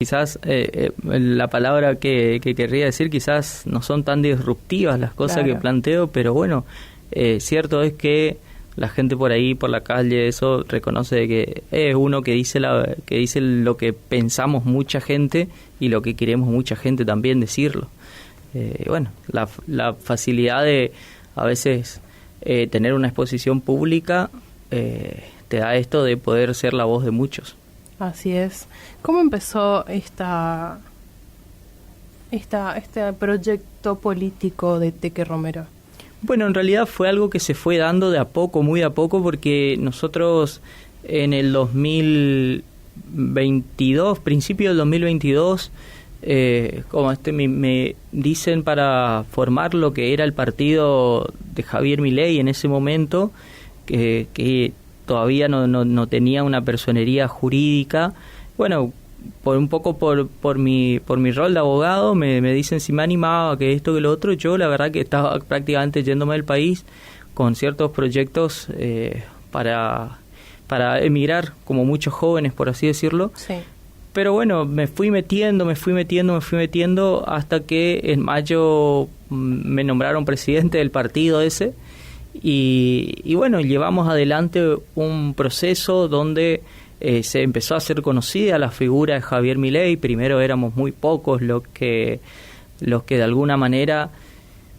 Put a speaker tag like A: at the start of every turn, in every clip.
A: Quizás la palabra que querría decir, quizás no son tan disruptivas las cosas que planteo, pero bueno, cierto es que la gente por ahí, por la calle, eso reconoce que es uno que dice lo que pensamos mucha gente y lo que queremos mucha gente también decirlo. Bueno, la facilidad de a veces tener una exposición pública te da esto de poder ser la voz de muchos.
B: Así es. ¿Cómo empezó este proyecto político de Teque Romero?
A: Bueno, en realidad fue algo que se fue dando de a poco, muy de a poco, porque nosotros en el 2022, principio del 2022, como me dicen para formar lo que era el partido de Javier Milei en ese momento, que todavía no tenía una personería jurídica. Bueno, por mi rol de abogado me dicen si me animaba, que esto, que lo otro. Yo la verdad que estaba prácticamente yéndome del país con ciertos proyectos para emigrar, como muchos jóvenes, por así decirlo.
B: Sí.
A: Pero bueno, me fui metiendo hasta que en mayo me nombraron presidente del partido ese. Y bueno, llevamos adelante un proceso donde se empezó a hacer conocida la figura de Javier Milei. Primero éramos muy pocos los que de alguna manera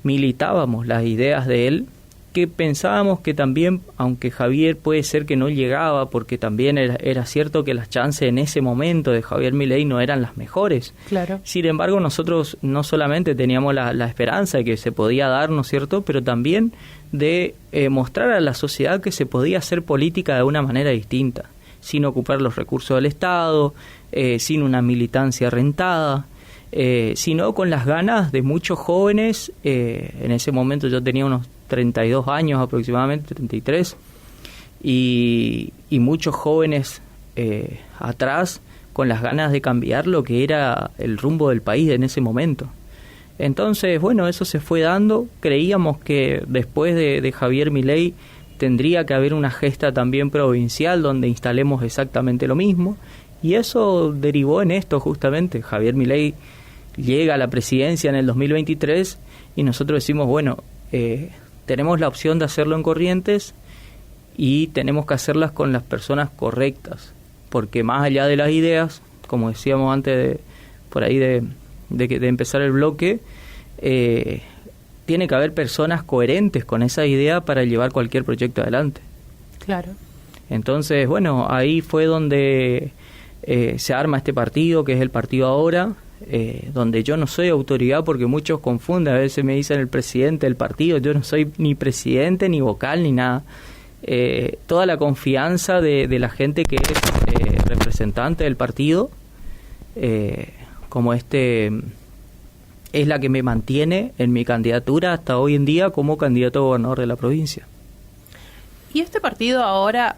A: militábamos las ideas de él, que pensábamos que también, aunque Javier puede ser que no llegaba, porque también era cierto que las chances en ese momento de Javier Milei no eran las mejores.
B: Claro.
A: Sin embargo, nosotros no solamente teníamos la esperanza de que se podía dar, ¿no es cierto?, pero también de mostrar a la sociedad que se podía hacer política de una manera distinta, sin ocupar los recursos del Estado, sin una militancia rentada, sino con las ganas de muchos jóvenes. En ese momento yo tenía unos 32 años aproximadamente, 33, y muchos jóvenes atrás con las ganas de cambiar lo que era el rumbo del país en ese momento. Entonces, bueno, eso se fue dando. Creíamos que después de Javier Milei tendría que haber una gesta también provincial donde instalemos exactamente lo mismo, y eso derivó en esto justamente. Javier Milei llega a la presidencia en el 2023 y nosotros decimos, bueno, tenemos la opción de hacerlo en Corrientes y tenemos que hacerlas con las personas correctas, porque más allá de las ideas, como decíamos antes de empezar el bloque, tiene que haber personas coherentes con esa idea para llevar cualquier proyecto adelante.
B: Claro.
A: Entonces, bueno, ahí fue donde se arma este partido, que es el partido ahora, donde yo no soy autoridad, porque muchos confunden, a veces me dicen el presidente del partido. Yo no soy ni presidente, ni vocal, ni nada. Toda la confianza de la gente que es representante del partido, como es la que me mantiene en mi candidatura hasta hoy en día como candidato a gobernador de la provincia.
B: ¿Y este partido ahora,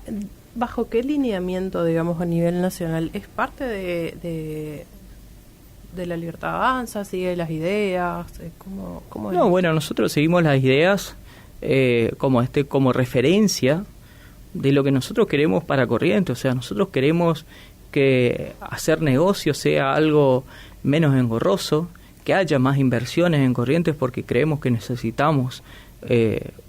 B: bajo qué lineamiento, digamos, a nivel nacional? ¿Es parte de la Libertad Avanza? ¿Sigue las ideas? ¿Cómo es?
A: No, bueno, nosotros seguimos las ideas como referencia de lo que nosotros queremos para Corrientes. O sea, nosotros queremos que hacer negocio sea algo menos engorroso, que haya más inversiones en Corrientes, porque creemos que necesitamos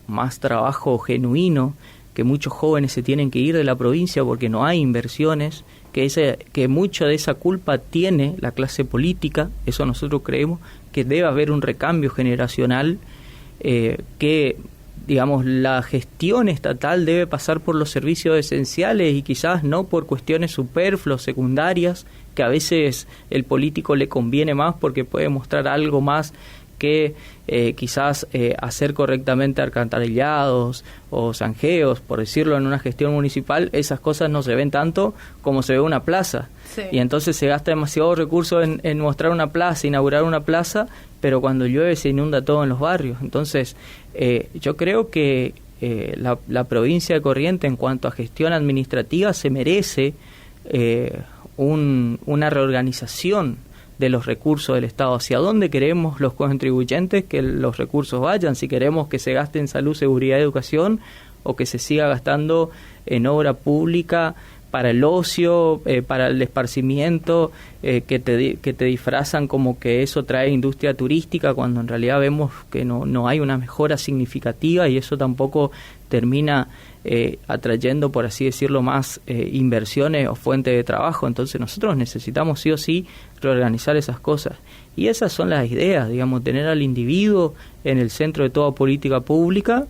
A: más trabajo genuino, que muchos jóvenes se tienen que ir de la provincia porque no hay inversiones, que mucha de esa culpa tiene la clase política. Eso nosotros creemos, que debe haber un recambio generacional, que digamos la gestión estatal debe pasar por los servicios esenciales y quizás no por cuestiones superfluas, secundarias, que a veces el político le conviene más porque puede mostrar algo más que quizás hacer correctamente alcantarillados o zanjeos, por decirlo, en una gestión municipal. Esas cosas no se ven tanto como se ve una plaza.
B: Sí.
A: Y entonces se gasta demasiado recurso en mostrar una plaza, inaugurar una plaza, pero cuando llueve se inunda todo en los barrios. Entonces yo creo que la provincia de Corrientes, en cuanto a gestión administrativa, se merece una reorganización de los recursos del Estado. ¿Hacia dónde queremos los contribuyentes que los recursos vayan? Si queremos que se gaste en salud, seguridad y educación, o que se siga gastando en obra pública para el ocio, para el esparcimiento, que te disfrazan como que eso trae industria turística, cuando en realidad vemos que no hay una mejora significativa, y eso tampoco termina atrayendo, por así decirlo, más inversiones o fuentes de trabajo. Entonces nosotros necesitamos sí o sí reorganizar esas cosas. Y esas son las ideas, digamos, tener al individuo en el centro de toda política pública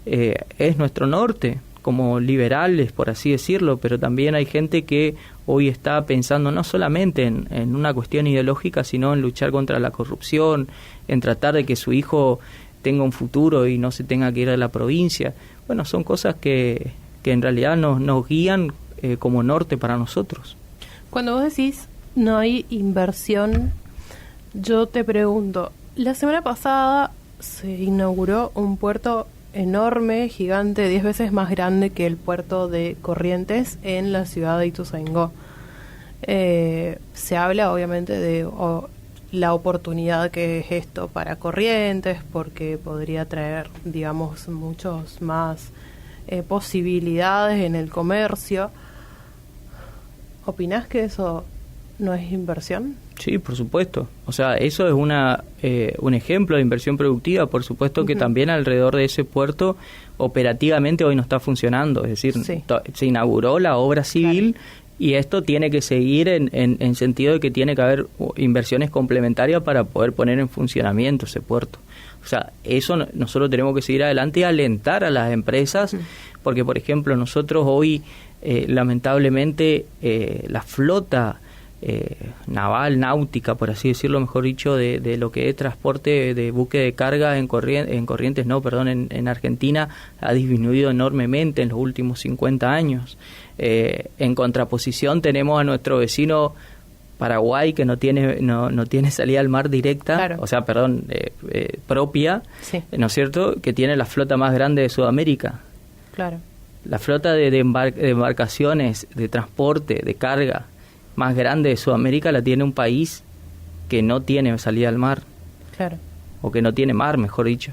A: es nuestro norte, como liberales, por así decirlo, pero también hay gente que hoy está pensando no solamente en una cuestión ideológica, sino en luchar contra la corrupción, en tratar de que su hijo tenga un futuro y no se tenga que ir a la provincia. Bueno, son cosas que en realidad nos guían como norte para nosotros.
B: Cuando vos decís no hay inversión, yo te pregunto, la semana pasada se inauguró un puerto enorme, gigante, 10 veces más grande que el puerto de Corrientes en la ciudad de Ituzaingó. Se habla obviamente de la oportunidad que es esto para Corrientes, porque podría traer, digamos, muchos más posibilidades en el comercio. ¿Opinás que eso no es inversión?
A: Sí, por supuesto. O sea, eso es un ejemplo de inversión productiva. Por supuesto que también alrededor de ese puerto operativamente hoy no está funcionando. Es decir,
B: sí,
A: se inauguró la obra civil, claro, y esto tiene que seguir en sentido de que tiene que haber inversiones complementarias para poder poner en funcionamiento ese puerto. O sea, eso nosotros tenemos que seguir adelante y alentar a las empresas, porque, por ejemplo, nosotros hoy, lamentablemente, la flota naval, náutica, por así decirlo, mejor dicho, de lo que es transporte de buque de carga en Argentina, ha disminuido enormemente en los últimos 50 años. En contraposición tenemos a nuestro vecino Paraguay, que no tiene salida al mar directa, claro, o sea, propia, sí, ¿no es cierto?, que tiene la flota más grande de Sudamérica.
B: Claro.
A: La flota de embarcaciones, de transporte, de carga más grande de Sudamérica la tiene un país que no tiene salida al mar.
B: Claro.
A: O que no tiene mar, mejor dicho.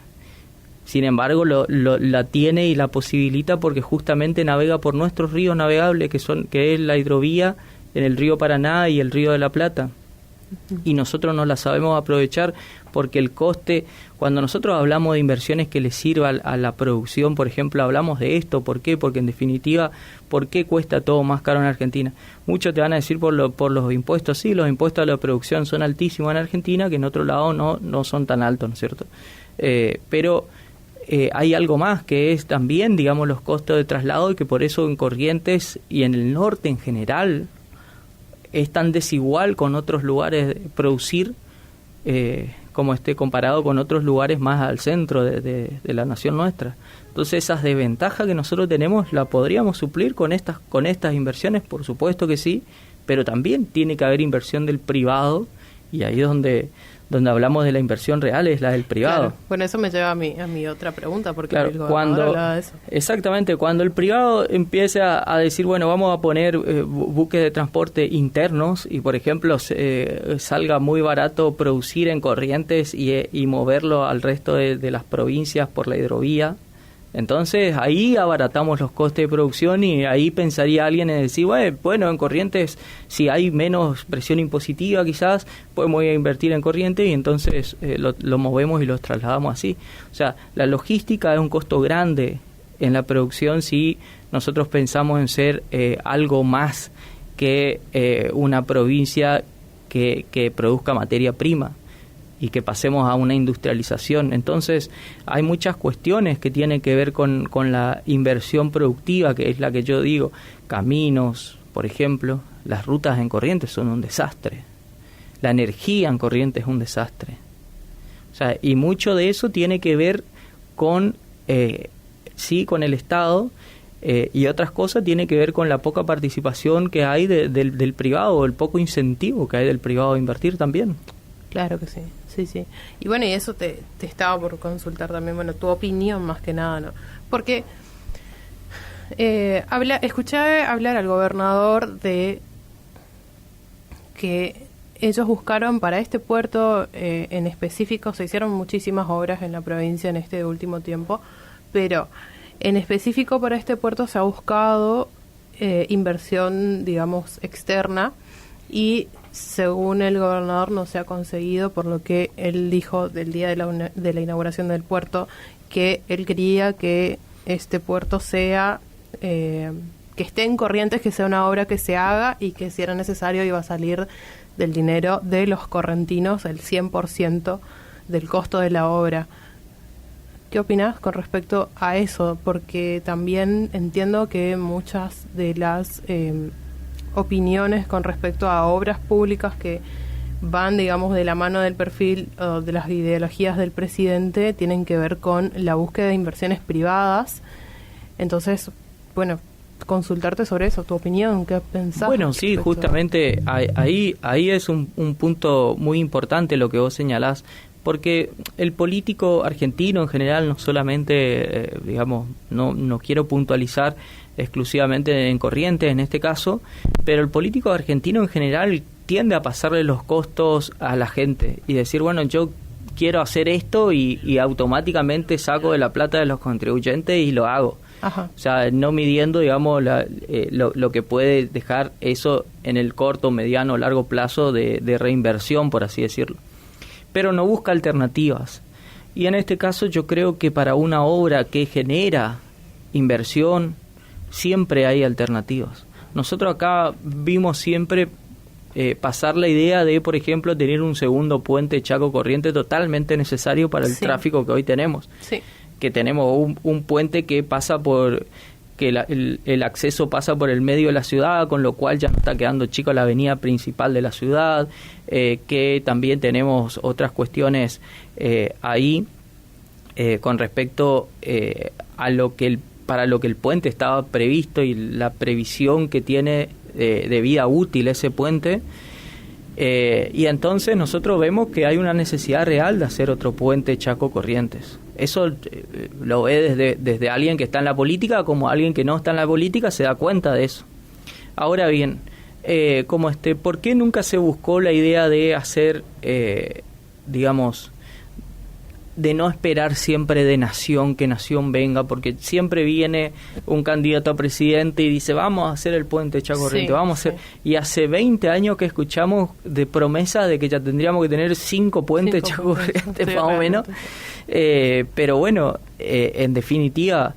A: Sin embargo, la tiene y la posibilita porque justamente navega por nuestros ríos navegables, que es la hidrovía en el río Paraná y el río de la Plata. Y nosotros no la sabemos aprovechar porque el coste, cuando nosotros hablamos de inversiones que le sirva a la producción, por ejemplo, hablamos de esto. ¿Por qué? Porque en definitiva, ¿por qué cuesta todo más caro en Argentina? Muchos te van a decir por los impuestos. Sí, los impuestos a la producción son altísimos en Argentina, que en otro lado no son tan altos, ¿no es cierto? Pero hay algo más, que es también, digamos, los costos de traslado, y que por eso en Corrientes y en el norte en general es tan desigual con otros lugares de producir, como comparado con otros lugares más al centro de la nación nuestra. Entonces esas desventajas que nosotros tenemos la podríamos suplir con estas inversiones, por supuesto que sí, pero también tiene que haber inversión del privado, y ahí es donde hablamos de la inversión real, es la del privado.
B: Claro. Bueno, eso me lleva a mi otra pregunta, porque
A: claro,
B: el gobernador hablaba de eso.
A: Exactamente, cuando el privado empieza a decir, bueno, vamos a poner buques de transporte internos, y por ejemplo salga muy barato producir en Corrientes y moverlo al resto de las provincias por la hidrovía, entonces ahí abaratamos los costes de producción, y ahí pensaría alguien en decir, bueno, en Corrientes, si hay menos presión impositiva quizás, podemos ir a invertir en Corrientes, y entonces lo movemos y los trasladamos así. O sea, la logística es un costo grande en la producción si nosotros pensamos en ser algo más que una provincia que produzca materia prima y que pasemos a una industrialización. Entonces hay muchas cuestiones que tienen que ver con la inversión productiva, que es la que yo digo. Caminos, por ejemplo, las rutas en Corrientes son un desastre, la energía en Corrientes es un desastre. O sea, y mucho de eso tiene que ver con con el Estado, y otras cosas tiene que ver con la poca participación que hay del privado, o el poco incentivo que hay del privado a invertir también.
B: Claro que sí, sí. Y bueno, y eso te estaba por consultar también, bueno, tu opinión más que nada, ¿no? Porque escuché hablar al gobernador de que ellos buscaron para este puerto en específico, se hicieron muchísimas obras en la provincia en este último tiempo, pero en específico para este puerto se ha buscado inversión, digamos, externa, y según el gobernador no se ha conseguido, por lo que él dijo del día de la inauguración del puerto, que él quería que este puerto sea, que esté en Corrientes, que sea una obra que se haga, y que si era necesario iba a salir del dinero de los correntinos el 100% del costo de la obra. ¿Qué opinás con respecto a eso? Porque también entiendo que muchas de las opiniones con respecto a obras públicas que van, digamos, de la mano del perfil o de las ideologías del presidente tienen que ver con la búsqueda de inversiones privadas. Entonces, bueno, consultarte sobre eso, tu opinión, ¿qué pensás?
A: Bueno, sí, justamente ahí es un punto muy importante lo que vos señalás, porque el político argentino en general, no solamente, digamos, no quiero puntualizar exclusivamente en Corrientes en este caso, pero el político argentino en general tiende a pasarle los costos a la gente y decir, bueno, yo quiero hacer esto y automáticamente saco de la plata de los contribuyentes y lo hago.
B: Ajá.
A: O sea, no midiendo, digamos, lo que puede dejar eso en el corto, mediano o largo plazo de reinversión, por así decirlo. Pero no busca alternativas. Y en este caso yo creo que para una obra que genera inversión, siempre hay alternativas. Nosotros acá vimos siempre pasar la idea de, por ejemplo, tener un segundo puente Chaco Corrientes totalmente necesario para el tráfico que hoy tenemos.
B: Sí.
A: Que tenemos un puente que pasa por, que el acceso pasa por el medio de la ciudad, con lo cual ya no está quedando chico la avenida principal de la ciudad, que también tenemos otras cuestiones ahí con respecto a lo que para lo que el puente estaba previsto y la previsión que tiene de vida útil ese puente. Y entonces nosotros vemos que hay una necesidad real de hacer otro puente Chaco Corrientes. Eso lo ve desde alguien que está en la política, como alguien que no está en la política se da cuenta de eso. Ahora bien, ¿por qué nunca se buscó la idea de hacer, digamos, de no esperar siempre de nación, que nación venga? Porque siempre viene un candidato a presidente y dice, vamos a hacer el puente Chaco Corrientes, vamos a hacer... Y hace 20 años que escuchamos de promesas de que ya tendríamos que tener 5 puentes Chaco Corrientes, más o menos. Pero bueno, en definitiva,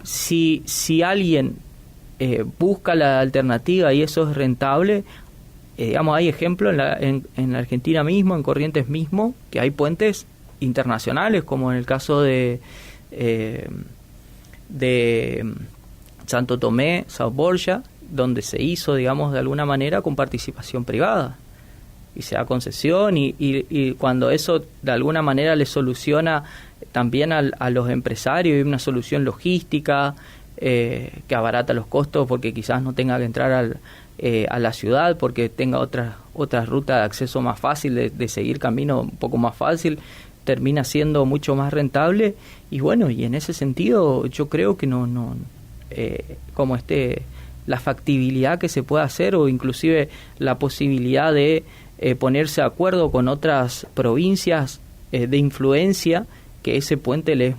A: si alguien busca la alternativa y eso es rentable, digamos, hay ejemplos en la Argentina mismo, en Corrientes mismo, que hay puentes internacionales, como en el caso de Santo Tomé, São Borja, donde se hizo, digamos, de alguna manera con participación privada y se da concesión y cuando eso de alguna manera le soluciona también a los empresarios y una solución logística que abarata los costos porque quizás no tenga que entrar a la ciudad porque tenga otra ruta de acceso más fácil, de seguir camino un poco más fácil, termina siendo mucho más rentable. Y bueno, y en ese sentido yo creo que la factibilidad que se puede hacer o inclusive la posibilidad de ponerse de acuerdo con otras provincias de influencia, que ese puente le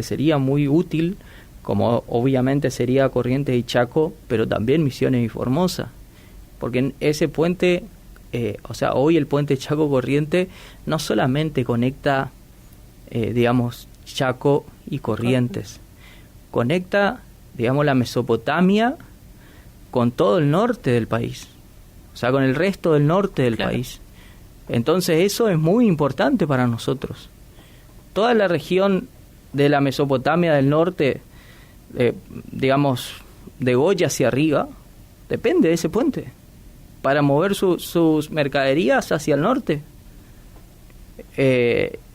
A: sería muy útil, como obviamente sería Corrientes y Chaco, pero también Misiones y Formosa, porque en ese puente, hoy el puente Chaco Corrientes no solamente conecta, digamos, Chaco y Corrientes, conecta, digamos, la Mesopotamia con todo el norte del país, o sea, con el resto del norte del país. Entonces eso es muy importante para nosotros. Toda la región de la Mesopotamia del norte, digamos, de Goya hacia arriba, depende de ese puente para mover sus mercaderías hacia el norte.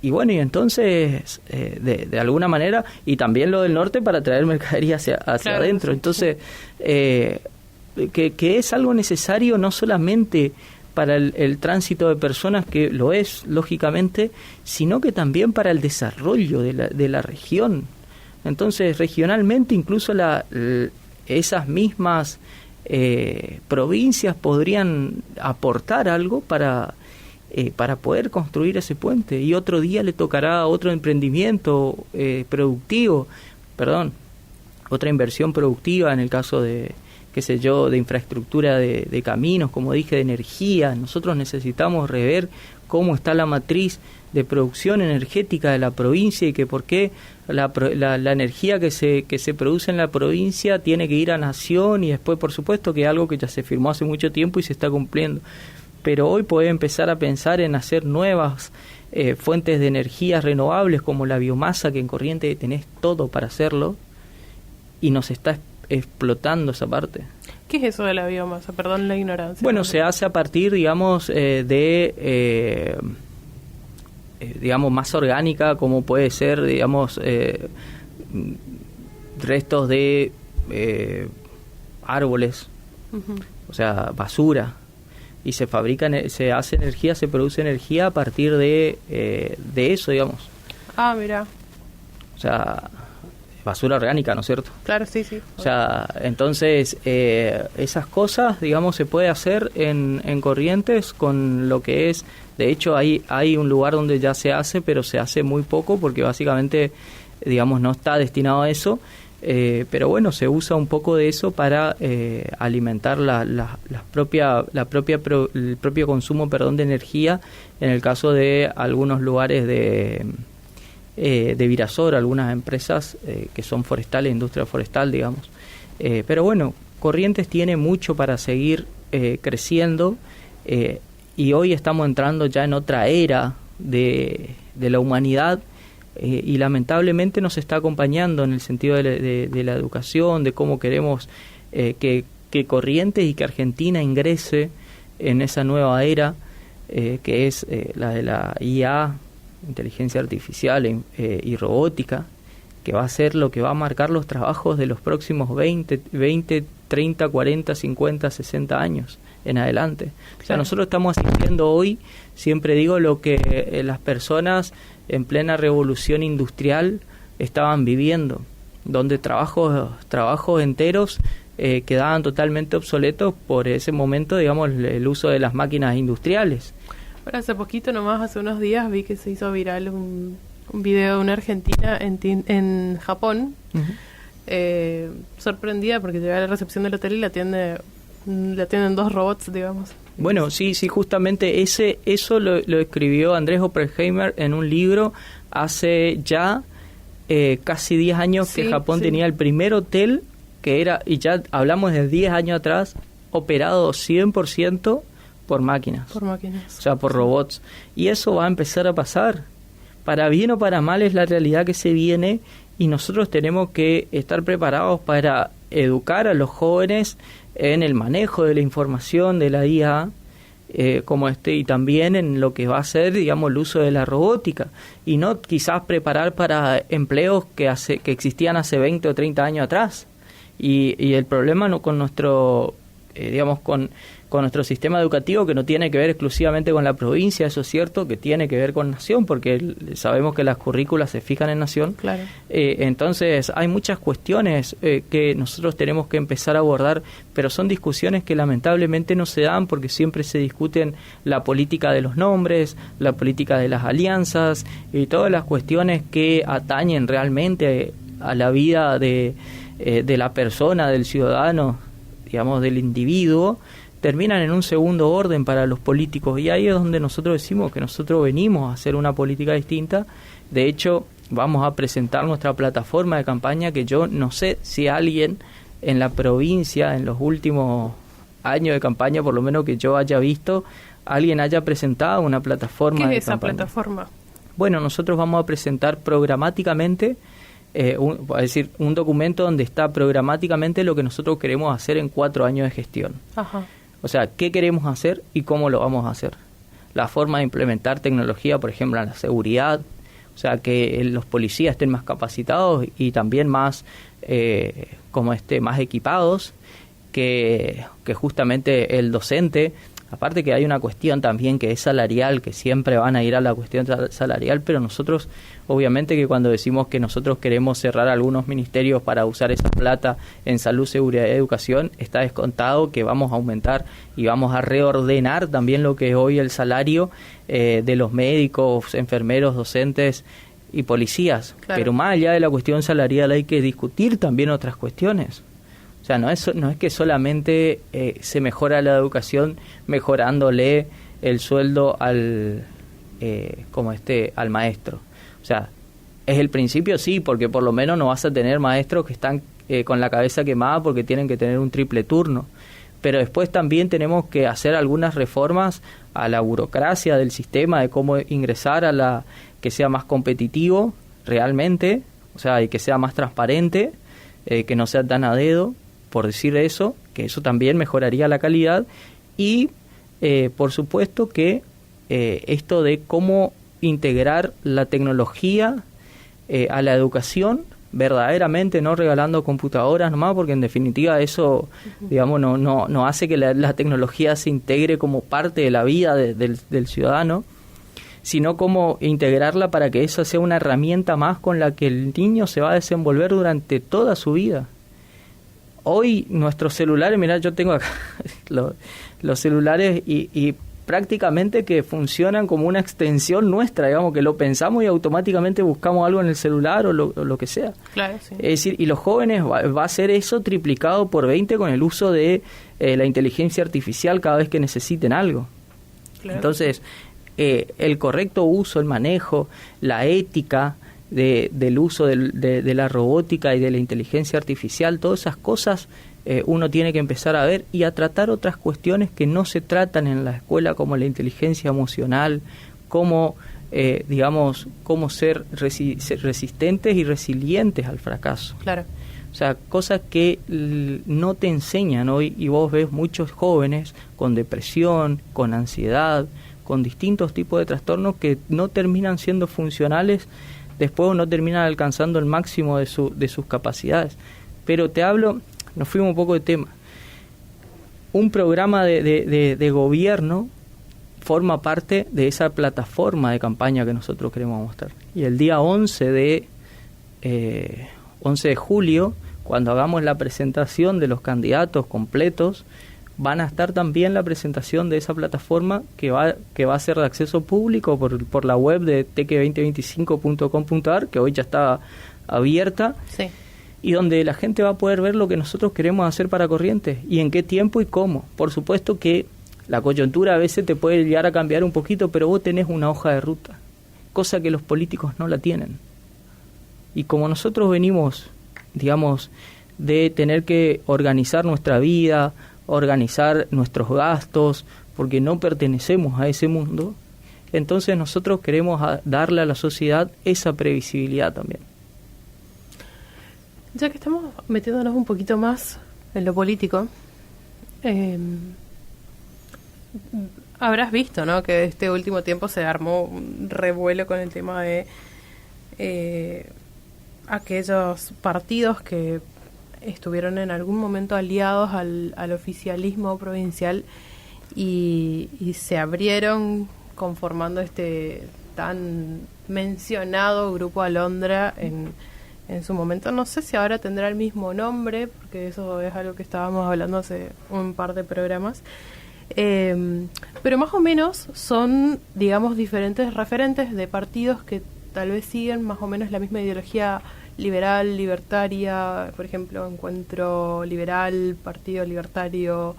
A: Y bueno, y entonces, de alguna manera, y también lo del norte para traer mercadería hacia adentro. Entonces, que es algo necesario no solamente para el tránsito de personas, que lo es, lógicamente, sino que también para el desarrollo de la región. Entonces, regionalmente, incluso esas mismas provincias podrían aportar algo para poder construir ese puente, y otro día le tocará a otro emprendimiento productivo, otra inversión productiva en el caso de, qué sé yo, de infraestructura de caminos, como dije, de energía. Nosotros necesitamos rever cómo está la matriz de producción energética de la provincia y que por qué la energía que se produce en la provincia tiene que ir a nación, y después, por supuesto, que es algo que ya se firmó hace mucho tiempo y se está cumpliendo. Pero hoy puede empezar a pensar en hacer nuevas fuentes de energías renovables como la biomasa, que en Corrientes tenés todo para hacerlo, y nos está explotando esa parte.
B: ¿Qué es eso de la biomasa? Perdón la ignorancia.
A: Bueno, se hace a partir, digamos, digamos, masa orgánica, como puede ser, digamos, restos de árboles, o sea, basura, y se hace energía, se produce energía a partir de eso, digamos.
B: Ah, mira.
A: O sea, basura orgánica, ¿no es cierto?
B: Claro, sí.
A: O sea, entonces, esas cosas, digamos, se puede hacer en Corrientes con lo que es. De hecho, hay un lugar donde ya se hace, pero se hace muy poco porque básicamente, digamos, no está destinado a eso. Pero bueno, se usa un poco de eso para alimentar el propio consumo, de energía, en el caso de algunos lugares de Virasoro, algunas empresas que son forestales, industria forestal, digamos. Pero bueno, Corrientes tiene mucho para seguir creciendo, y hoy estamos entrando ya en otra era de la humanidad, y lamentablemente nos está acompañando en el sentido de la educación, de cómo queremos que Corrientes y que Argentina ingrese en esa nueva era, que es la de la IA, inteligencia artificial y robótica, que va a ser lo que va a marcar los trabajos de los próximos 20, 30, 40, 50, 60 años en adelante. O sea, nosotros estamos asistiendo hoy, siempre digo, lo que las personas en plena revolución industrial estaban viviendo, donde trabajos enteros quedaban totalmente obsoletos por ese momento, digamos, el uso de las máquinas industriales.
B: Ahora, hace poquito nomás, hace unos días, vi que se hizo viral un video de una argentina en Japón, sorprendida porque llega a la recepción del hotel y la atienden dos robots, digamos.
A: Bueno, sí, justamente eso lo escribió Andrés Oppenheimer en un libro hace ya casi 10 años, que Japón tenía el primer hotel que era, y ya hablamos de 10 años atrás, operado 100% por máquinas.
B: Por máquinas.
A: O sea, por robots. Y eso va a empezar a pasar. Para bien o para mal es la realidad que se viene, y nosotros tenemos que estar preparados para educar a los jóvenes en el manejo de la información de la IA, y también en lo que va a ser, digamos, el uso de la robótica, y no quizás preparar para empleos que existían hace 20 o 30 años atrás. Y el problema no con nuestro, digamos, con nuestro sistema educativo, que no tiene que ver exclusivamente con la provincia, eso es cierto, que tiene que ver con nación, porque sabemos que las currículas se fijan en nación.
B: Claro.
A: Entonces hay muchas cuestiones que nosotros tenemos que empezar a abordar, pero son discusiones que lamentablemente no se dan porque siempre se discuten la política de los nombres, la política de las alianzas y todas las cuestiones que atañen realmente a la vida de la persona, del ciudadano, digamos, del individuo, terminan en un segundo orden para los políticos, y ahí es donde nosotros decimos que nosotros venimos a hacer una política distinta. De hecho, vamos a presentar nuestra plataforma de campaña, que yo no sé si alguien en la provincia, en los últimos años de campaña, por lo menos que yo haya visto, alguien haya presentado una plataforma de campaña. ¿Qué es esa
B: plataforma?
A: Bueno, nosotros vamos a presentar programáticamente, un documento donde está programáticamente lo que nosotros queremos hacer en 4 años de gestión.
B: Ajá.
A: O sea, qué queremos hacer y cómo lo vamos a hacer. La forma de implementar tecnología, por ejemplo, en la seguridad, o sea, que los policías estén más capacitados y también más más equipados, que justamente el docente. Aparte que hay una cuestión también que es salarial, que siempre van a ir a la cuestión salarial, pero nosotros, obviamente que cuando decimos que nosotros queremos cerrar algunos ministerios para usar esa plata en salud, seguridad y educación, está descontado que vamos a aumentar y vamos a reordenar también lo que es hoy el salario de los médicos, enfermeros, docentes, y policías.
B: Claro.
A: Pero más allá de la cuestión salarial hay que discutir también otras cuestiones. O sea, no es que solamente se mejora la educación mejorándole el sueldo al maestro. O sea, es el principio, sí, porque por lo menos no vas a tener maestros que están con la cabeza quemada porque tienen que tener un triple turno. Pero después también tenemos que hacer algunas reformas a la burocracia del sistema, de cómo ingresar a que sea más competitivo realmente, o sea, y que sea más transparente, que no sea tan a dedo, por decir eso, que eso también mejoraría la calidad. Y por supuesto que esto de cómo integrar la tecnología a la educación, verdaderamente, no regalando computadoras nomás, porque en definitiva eso, digamos, no hace que la tecnología se integre como parte de la vida del ciudadano, sino como integrarla para que esa sea una herramienta más con la que el niño se va a desenvolver durante toda su vida. Hoy nuestros celulares, mirá, yo tengo acá los celulares y prácticamente que funcionan como una extensión nuestra, digamos, que lo pensamos y automáticamente buscamos algo en el celular o lo que sea.
B: Claro, sí.
A: Es decir, y los jóvenes va a ser eso triplicado por 20 con el uso de la inteligencia artificial cada vez que necesiten algo. Claro. Entonces, el correcto uso, el manejo, la ética del uso de la robótica y de la inteligencia artificial, todas esas cosas uno tiene que empezar a ver y a tratar otras cuestiones que no se tratan en la escuela, como la inteligencia emocional, cómo ser resistentes y resilientes al fracaso.
B: Claro.
A: O sea, cosas que no te enseñan hoy, y vos ves muchos jóvenes con depresión, con ansiedad, con distintos tipos de trastornos que no terminan siendo funcionales después, o no terminan alcanzando el máximo de sus capacidades. Pero te hablo, nos fuimos un poco de tema. Un programa de gobierno forma parte de esa plataforma de campaña que nosotros queremos mostrar. Y el día 11 de julio, cuando hagamos la presentación de los candidatos completos, van a estar también la presentación de esa plataforma que va a ser de acceso público por la web de teque2025.com.ar, que hoy ya está abierta.
B: Sí.
A: Y donde la gente va a poder ver lo que nosotros queremos hacer para Corrientes y en qué tiempo y cómo. Por supuesto que la coyuntura a veces te puede llegar a cambiar un poquito, pero vos tenés una hoja de ruta, cosa que los políticos no la tienen. Y como nosotros venimos, digamos, de tener que organizar nuestra vida, organizar nuestros gastos, porque no pertenecemos a ese mundo, entonces nosotros queremos darle a la sociedad esa previsibilidad también.
B: Ya que estamos metiéndonos un poquito más en lo político, habrás visto, ¿no?, que este último tiempo se armó un revuelo con el tema de aquellos partidos que estuvieron en algún momento aliados al oficialismo provincial y se abrieron conformando este tan mencionado Grupo Alondra en su momento. No sé si ahora tendrá el mismo nombre, porque eso es algo que estábamos hablando hace un par de programas, pero más o menos son, digamos, diferentes referentes de partidos que tal vez siguen más o menos la misma ideología liberal, libertaria, por ejemplo, Encuentro Liberal, Partido Libertario.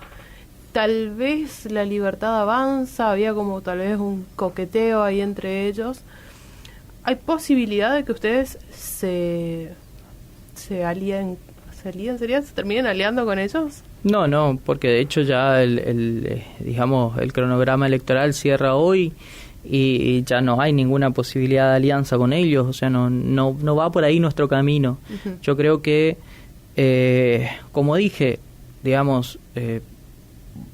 B: Tal vez La Libertad Avanza, había como tal vez un coqueteo ahí entre ellos. ¿Hay posibilidad de que ustedes se terminen aliando con ellos?
A: No, porque de hecho ya el cronograma electoral cierra hoy y ya no hay ninguna posibilidad de alianza con ellos, o sea, no va por ahí nuestro camino. Uh-huh. Yo creo que, como dije, digamos,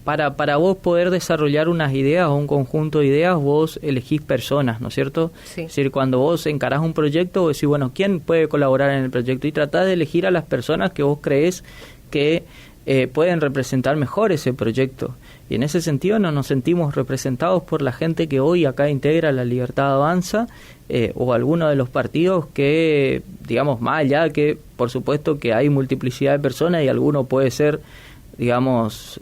A: para vos poder desarrollar unas ideas o un conjunto de ideas, vos elegís personas, ¿no es cierto?
B: Sí.
A: Es decir, cuando vos encarás un proyecto, vos decís, bueno, ¿quién puede colaborar en el proyecto? Y tratás de elegir a las personas que vos creés que pueden representar mejor ese proyecto. Y en ese sentido no nos sentimos representados por la gente que hoy acá integra La Libertad Avanza, o alguno de los partidos que, digamos, más allá que, por supuesto, que hay multiplicidad de personas y alguno puede ser, digamos,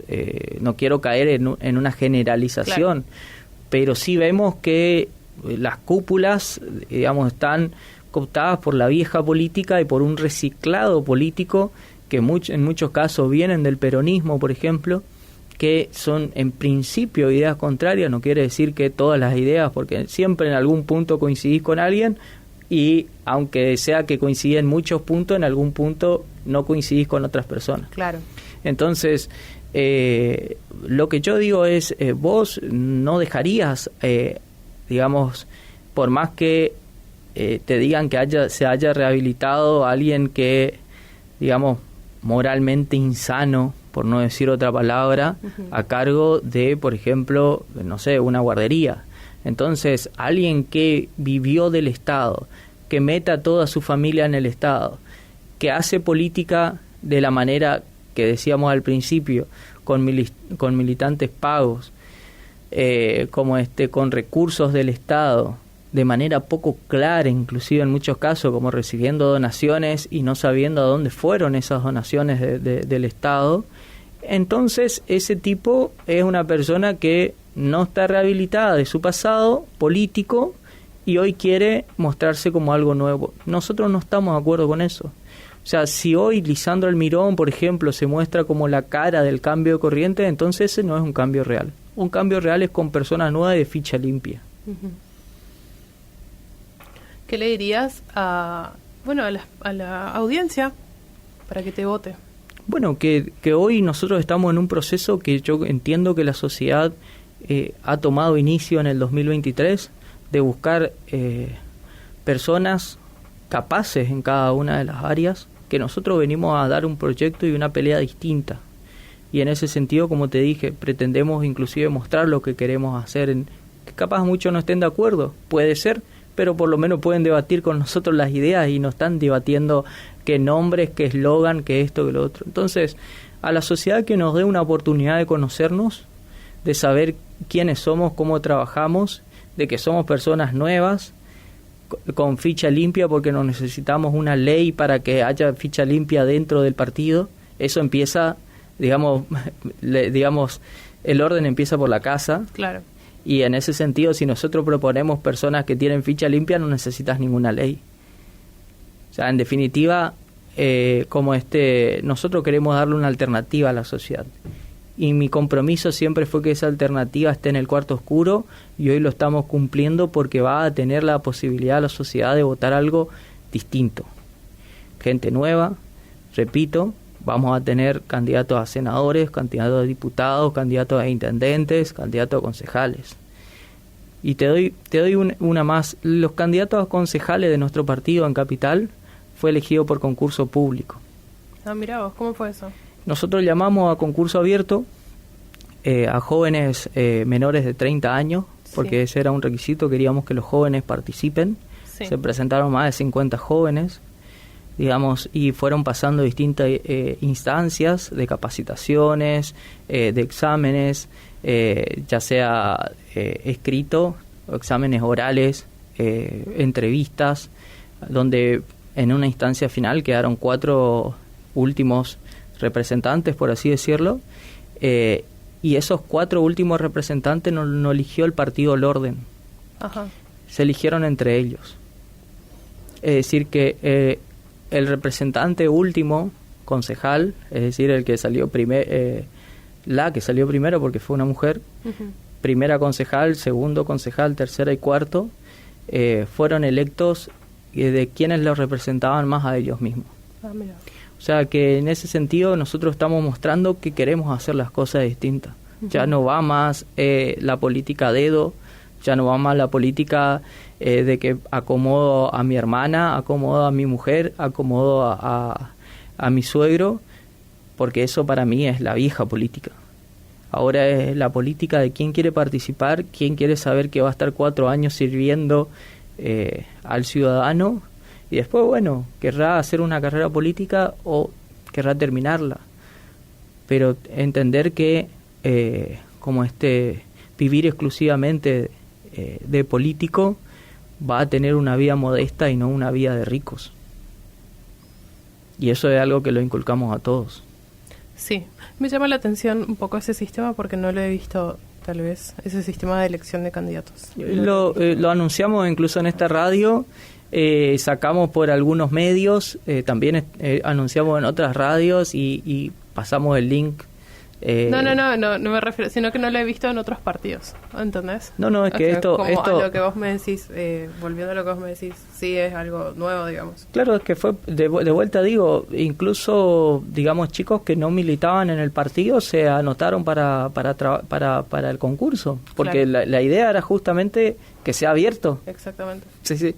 A: no quiero caer en una generalización, claro, pero sí vemos que las cúpulas, digamos, están cooptadas por la vieja política y por un reciclado político que en muchos casos vienen del peronismo, por ejemplo, que son en principio ideas contrarias. No quiere decir que todas las ideas, porque siempre en algún punto coincidís con alguien, y aunque sea que coincidís en muchos puntos, en algún punto no coincidís con otras personas.
B: Claro.
A: Entonces, lo que yo digo es, vos no dejarías, digamos, por más que te digan que se haya rehabilitado a alguien que, digamos, moralmente insano, por no decir otra palabra, a cargo de, por ejemplo, no sé, una guardería. Entonces, alguien que vivió del Estado, que meta a toda su familia en el Estado, que hace política de la manera que decíamos al principio, con militantes pagos, con recursos del Estado, de manera poco clara, inclusive en muchos casos, como recibiendo donaciones y no sabiendo a dónde fueron esas donaciones del Estado. Entonces, ese tipo es una persona que no está rehabilitada de su pasado político y hoy quiere mostrarse como algo nuevo. Nosotros no estamos de acuerdo con eso. O sea, si hoy Lisandro Almirón, por ejemplo, se muestra como la cara del cambio de corriente, entonces ese no es un cambio real. Un cambio real es con personas nuevas y de ficha limpia.
B: Uh-huh. ¿Qué le dirías a la audiencia para que te vote?
A: Bueno, que hoy nosotros estamos en un proceso que yo entiendo que la sociedad ha tomado inicio en el 2023, de buscar personas capaces en cada una de las áreas, que nosotros venimos a dar un proyecto y una pelea distinta. Y en ese sentido, como te dije, pretendemos inclusive mostrar lo que queremos hacer, que capaz muchos no estén de acuerdo, puede ser, pero por lo menos pueden debatir con nosotros las ideas y no están debatiendo qué nombres, qué eslogan, qué esto, qué lo otro. Entonces, a la sociedad que nos dé una oportunidad de conocernos, de saber quiénes somos, cómo trabajamos, de que somos personas nuevas, con ficha limpia, porque no necesitamos una ley para que haya ficha limpia dentro del partido. Eso empieza, digamos, el orden empieza por la casa.
B: Claro.
A: Y en ese sentido, si nosotros proponemos personas que tienen ficha limpia, no necesitas ninguna ley. O sea, en definitiva, nosotros queremos darle una alternativa a la sociedad. Y mi compromiso siempre fue que esa alternativa esté en el cuarto oscuro, y hoy lo estamos cumpliendo porque va a tener la posibilidad la sociedad de votar algo distinto. Gente nueva, repito, vamos a tener candidatos a senadores, candidatos a diputados, candidatos a intendentes, candidatos a concejales. Y te doy una más. Los candidatos a concejales de nuestro partido en Capital fue elegido por concurso público.
B: Ah, mirá vos, ¿cómo fue eso?
A: Nosotros llamamos a concurso abierto a jóvenes menores de 30 años, porque ese era un requisito, queríamos que los jóvenes participen. Sí. Se presentaron más de 50 jóvenes, digamos, y fueron pasando distintas instancias de capacitaciones, de exámenes, ya sea escrito, exámenes orales, entrevistas, donde en una instancia final quedaron 4 últimos representantes, por así decirlo, y esos 4 últimos representantes no eligió el partido El Orden. Ajá. Se eligieron entre ellos. Es decir, que el representante último, concejal, es decir, el que salió la que salió primero porque fue una mujer, uh-huh. Primera concejal, segundo concejal, tercera y cuarto, fueron electos de quienes los representaban más a ellos mismos. Ah, mira. O sea que en ese sentido nosotros estamos mostrando que queremos hacer las cosas distintas. Uh-huh. Ya no va más la política a dedo, ya no va más la política de que acomodo a mi hermana, acomodo a mi mujer, acomodo a mi suegro, porque eso para mí es la vieja política. Ahora es la política de quién quiere participar, quién quiere saber que va a estar 4 años sirviendo al ciudadano, y después, bueno, querrá hacer una carrera política o querrá terminarla. Pero entender que vivir exclusivamente de político va a tener una vida modesta y no una vida de ricos. Y eso es algo que lo inculcamos a todos.
B: Sí, me llama la atención un poco ese sistema porque no lo he visto tal vez, ese sistema de elección de candidatos.
A: Lo anunciamos incluso en esta radio, sacamos por algunos medios, también anunciamos en otras radios y pasamos el link.
B: No me refiero, sino que no lo he visto en otros partidos, ¿entendés?
A: No, es que esto...
B: A lo que vos me decís, volviendo a lo que vos me decís, sí es algo nuevo, digamos.
A: Claro, es que fue, de vuelta digo, incluso, digamos, chicos que no militaban en el partido se anotaron para el concurso, porque claro, la idea era justamente que sea abierto.
B: Exactamente.
A: Sí.
B: Sí.